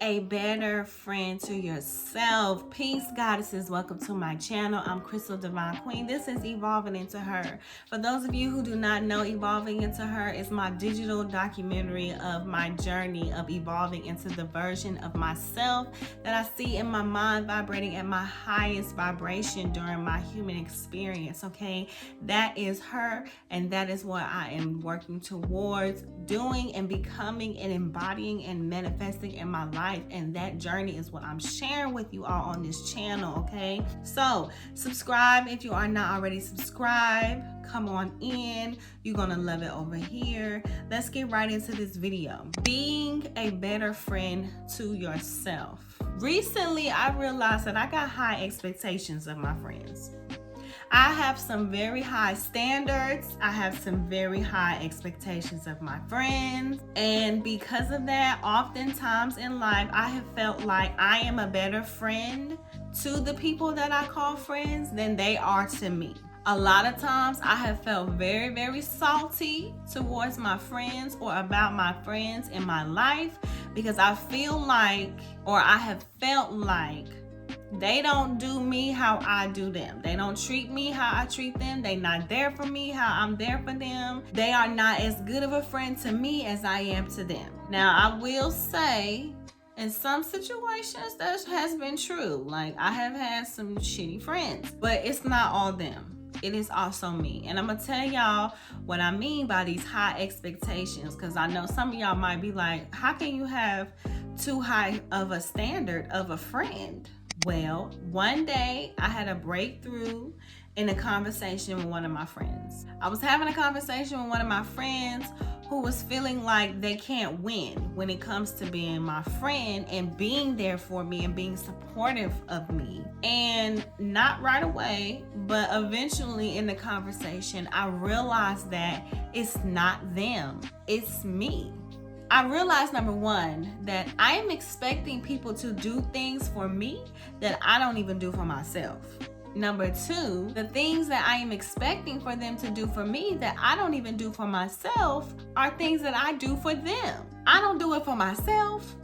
Be a better friend to yourself. Peace, goddesses. Welcome to my channel. I'm Crystal Divine Queen. This is Evolving Into Her. For those of you who do not know, Evolving Into Her is my digital documentary of my journey of evolving into the version of myself that I see in my mind vibrating at my highest vibration during my human experience, okay? That is her, and that is what I am working towards doing and becoming and embodying and manifesting in my life. And that journey is what I'm sharing with you all on this channel, okay? So subscribe if you are not already subscribed. Come on in. You're gonna love it over here. Let's get right into this video. Being a better friend to yourself. Recently, I realized that I got high expectations of my friends. I have some very high standards. I have some very high expectations of my friends. And because of that, oftentimes in life, I have felt like I am a better friend to the people that I call friends than they are to me. A lot of times I have felt very, very salty towards my friends or about my friends in my life because I feel like, or I have felt like, they don't do me how I do them. They don't treat me how I treat them. They not there for me how I'm there for them. They are not as good of a friend to me as I am to them. Now, I will say, in some situations, that has been true. Like, I have had some shitty friends, but it's not all them. It is also me. And I'm gonna tell y'all what I mean by these high expectations, because I know some of y'all might be like, how can you have too high of a standard of a friend? Well, one day I had a breakthrough in a conversation with one of my friends. I was having a conversation with one of my friends who was feeling like they can't win when it comes to being my friend and being there for me and being supportive of me. And not right away, but eventually in the conversation, I realized that it's not them, it's me. I realized, number one, that I am expecting people to do things for me that I don't even do for myself. Number two, the things that I am expecting for them to do for me that I don't even do for myself are things that I do for them. I don't do it for myself,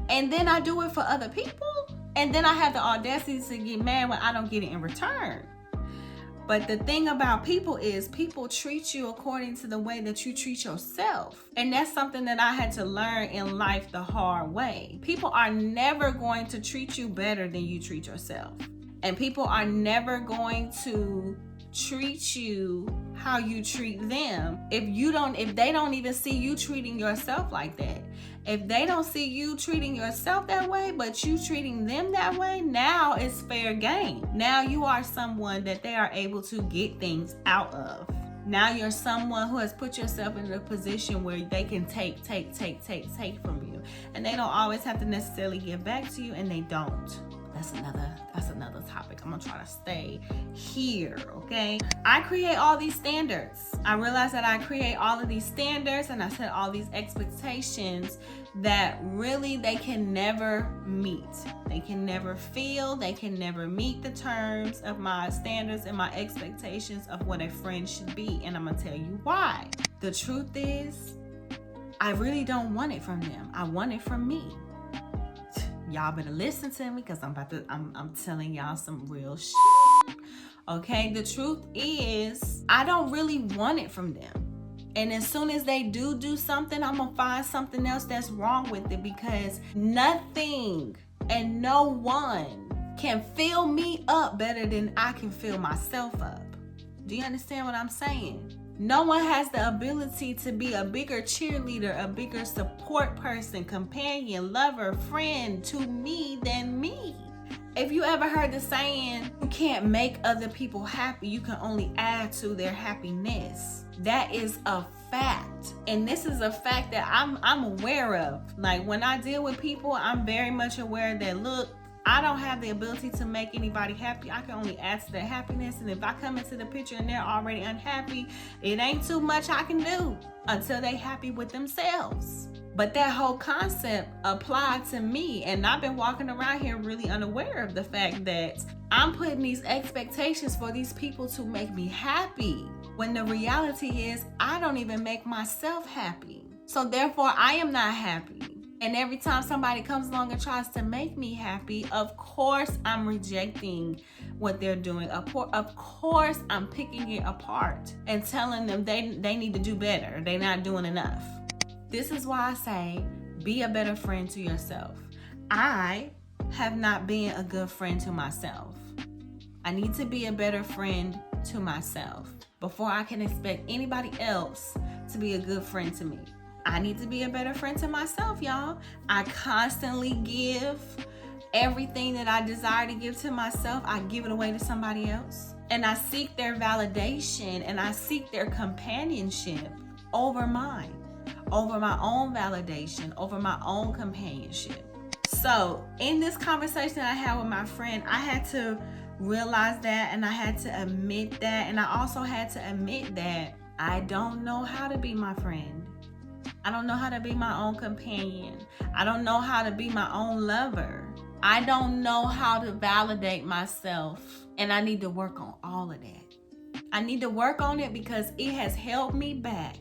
and then I do it for other people, and then I have the audacity to get mad when I don't get it in return. But the thing about people is people treat you according to the way that you treat yourself. And that's something that I had to learn in life the hard way. People are never going to treat you better than you treat yourself. And people are never going to treat you how you treat them if they don't even see you treating yourself like that. If they don't see you treating yourself that way, but you treating them that way, now it's fair game. Now you are someone that they are able to get things out of. Now you're someone who has put yourself in a position where they can take from you. And they don't always have to necessarily give back to you, and they don't. That's another topic. I'm gonna try to stay here, okay? I create all these standards. I realize that I create all of these standards and I set all these expectations that really they can never meet. They can never feel, they can never meet the terms of my standards and my expectations of what a friend should be. And I'm gonna tell you why. The truth is, I really don't want it from them. I want it from me. Y'all better listen to me because I'm telling y'all some real shit. Okay, the truth is I don't really want it from them. And as soon as they do something, I'm gonna find something else that's wrong with it, because nothing and no one can fill me up better than I can fill myself up. Do you understand what I'm saying? No one has the ability to be a bigger cheerleader, a bigger support person, companion, lover, friend to me than me. If you ever heard the saying, you can't make other people happy, you can only add to their happiness. That is a fact. And this is a fact that I'm aware of. Like, when I deal with people, I'm very much aware that, look, I don't have the ability to make anybody happy. I can only add to their happiness. And if I come into the picture and they're already unhappy, it ain't too much I can do until they happy with themselves. But that whole concept applied to me. And I've been walking around here really unaware of the fact that I'm putting these expectations for these people to make me happy, when the reality is I don't even make myself happy. So therefore, I am not happy. And every time somebody comes along and tries to make me happy, of course I'm rejecting what they're doing. Of course I'm picking it apart and telling them they need to do better. They're not doing enough. This is why I say, be a better friend to yourself. I have not been a good friend to myself. I need to be a better friend to myself before I can expect anybody else to be a good friend to me. I need to be a better friend to myself, y'all. I constantly give everything that I desire to give to myself. I give it away to somebody else. And I seek their validation and I seek their companionship over mine, over my own validation, over my own companionship. So in this conversation I had with my friend, I had to realize that, and I had to admit that, and I also had to admit that I don't know how to be my friend. I don't know how to be my own companion. I don't know how to be my own lover. I don't know how to validate myself, and I need to work on all of that. I need to work on it because it has held me back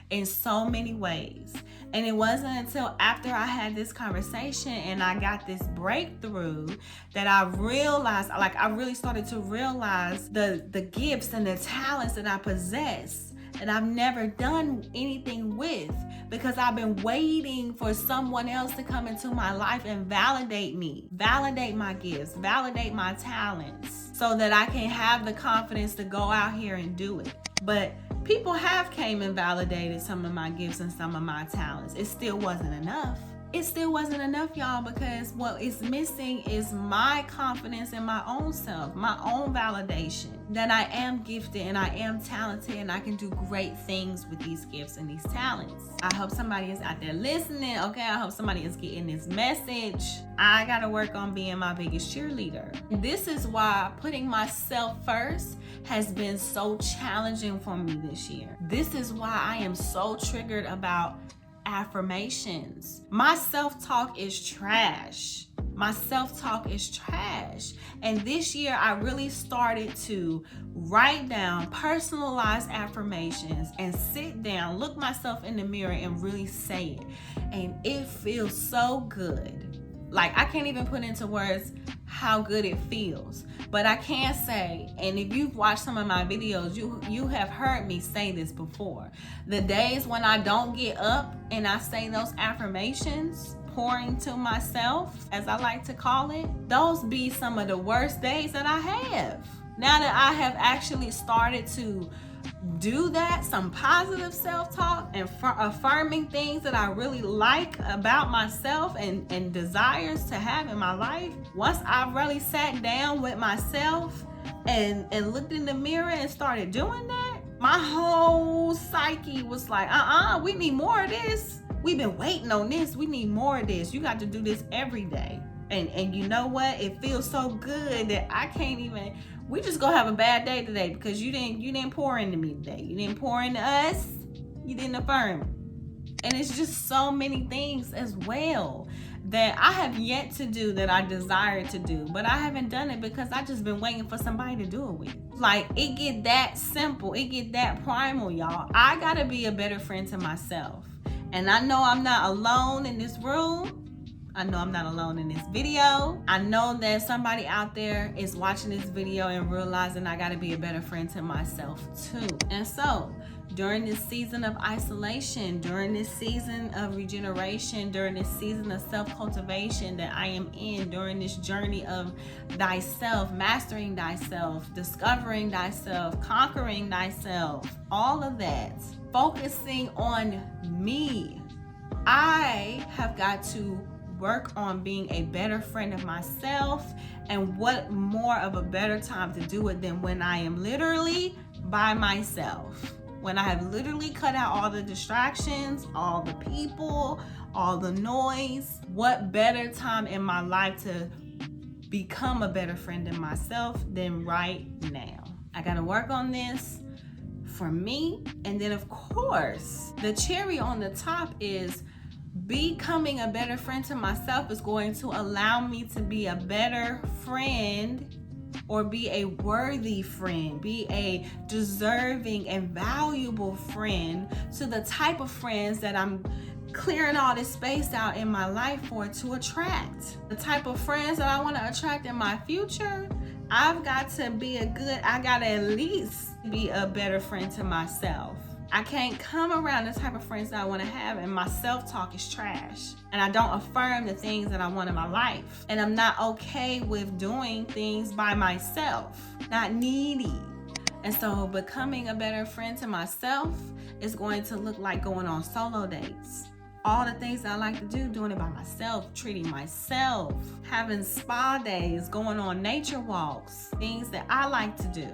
in so many ways. And it wasn't until after I had this conversation and I got this breakthrough that I realized, like I really started to realize the gifts and the talents that I possess that I've never done anything with, because I've been waiting for someone else to come into my life and validate me, validate my gifts, validate my talents, so that I can have the confidence to go out here and do it. But people have came and validated some of my gifts and some of my talents. It still wasn't enough. It still wasn't enough, y'all, because what is missing is my confidence in my own self, my own validation that I am gifted and I am talented and I can do great things with these gifts and these talents. I hope somebody is out there listening, okay? I hope somebody is getting this message. I gotta work on being my biggest cheerleader. This is why putting myself first has been so challenging for me this year. This is why I am so triggered about affirmations. My self-talk is trash. My self-talk is trash. And this year I really started to write down personalized affirmations and sit down, look myself in the mirror and really say it. And it feels so good. Like, I can't even put into words how good it feels. But I can say, and if you've watched some of my videos, you have heard me say this before. The days when I don't get up and I say those affirmations, pouring to myself, as I like to call it, those be some of the worst days that I have. Now that I have actually started to do that, some positive self-talk and affirming things that I really like about myself and desires to have in my life, once I really sat down with myself and looked in the mirror and started doing that, my whole psyche was like, we need more of this. We've been waiting on this. We need more of this. You got to do this every day. And you know what? It feels so good that I can't even, we just gonna have a bad day today because you didn't pour into me today. You didn't pour into us. You didn't affirm. And it's just so many things as well that I have yet to do that I desire to do, but I haven't done it because I just been waiting for somebody to do it with. Like, it get that simple. It get that primal, y'all. I gotta be a better friend to myself. And I know I'm not alone in this room. I know I'm not alone in this video. I know that somebody out there is watching this video and realizing I gotta be a better friend to myself too. And so, during this season of isolation, during this season of regeneration, during this season of self-cultivation that I am in, during this journey of thyself, mastering thyself, discovering thyself, conquering thyself, all of that, focusing on me, I have got to work on being a better friend of myself. And what more of a better time to do it than when I am literally by myself, when I have literally cut out all the distractions, all the people, all the noise. What better time in my life to become a better friend of myself than right now? I gotta work on this for me. And then of course, the cherry on the top is becoming a better friend to myself is going to allow me to be a better friend, or be a worthy friend, be a deserving and valuable friend to the type of friends that I'm clearing all this space out in my life for it to attract the type of friends that I want to attract in my future. I've got to be I gotta at least be a better friend to myself. I can't come around the type of friends that I want to have and my self-talk is trash. And I don't affirm the things that I want in my life. And I'm not okay with doing things by myself, not needy. And so becoming a better friend to myself is going to look like going on solo dates. All the things that I like to do, doing it by myself, treating myself, having spa days, going on nature walks, things that I like to do.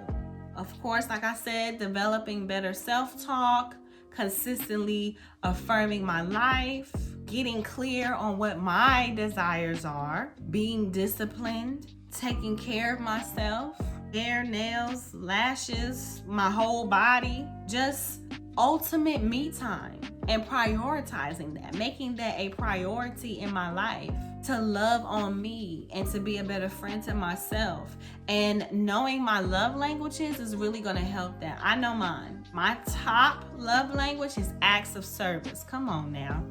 Of course, like I said, developing better self-talk, consistently affirming my life, getting clear on what my desires are, being disciplined, taking care of myself, hair, nails, lashes, my whole body, just ultimate me time, and prioritizing that, making that a priority in my life, to love on me and to be a better friend to myself. And knowing my love languages is really going to help that. I know mine. My top love language is acts of service. Come on now.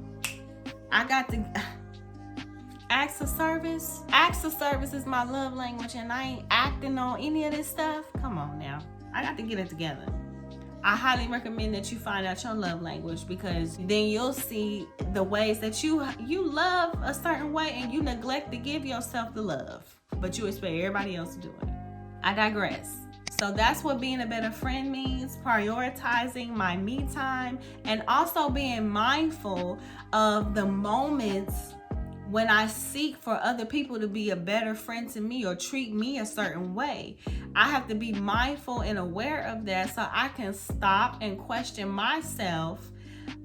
I got the acts of service. Acts of service is my love language, and I ain't acting on any of this stuff. Come on now. I got to get it together. I highly recommend that you find out your love language, because then you'll see the ways that you love a certain way and you neglect to give yourself the love, but you expect everybody else to do it. I digress. So that's what being a better friend means: prioritizing my me time and also being mindful of the moments when I seek for other people to be a better friend to me or treat me a certain way. I have to be mindful and aware of that so I can stop and question myself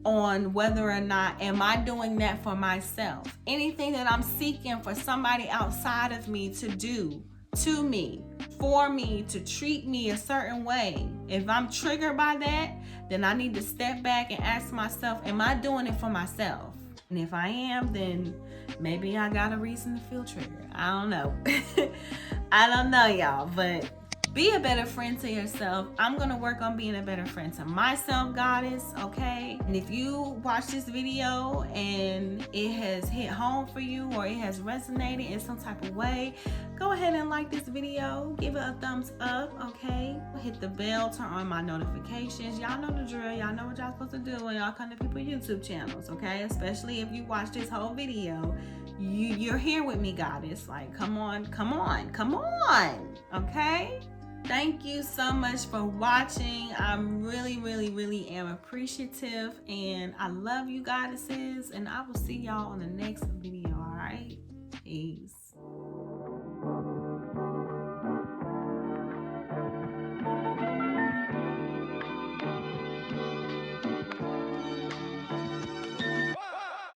on whether or not am I doing that for myself. Anything that I'm seeking for somebody outside of me to do to me, for me, to treat me a certain way, if I'm triggered by that, then I need to step back and ask myself, am I doing it for myself? And if I am, then maybe I got a reason to feel triggered. I don't know. I don't know, y'all, but be a better friend to yourself. I'm going to work on being a better friend to myself, goddess, okay? And if you watch this video and it has hit home for you or it has resonated in some type of way, go ahead and like this video. Give it a thumbs up, okay? Hit the bell, turn on my notifications. Y'all know the drill. Y'all know what y'all supposed to do when y'all come to people's YouTube channels, okay? Especially if you watch this whole video. You're here with me, goddess. Like, come on, okay? Thank you so much for watching. I'm really am appreciative, and I love you, goddesses, and I will see y'all on the next video. All right, peace.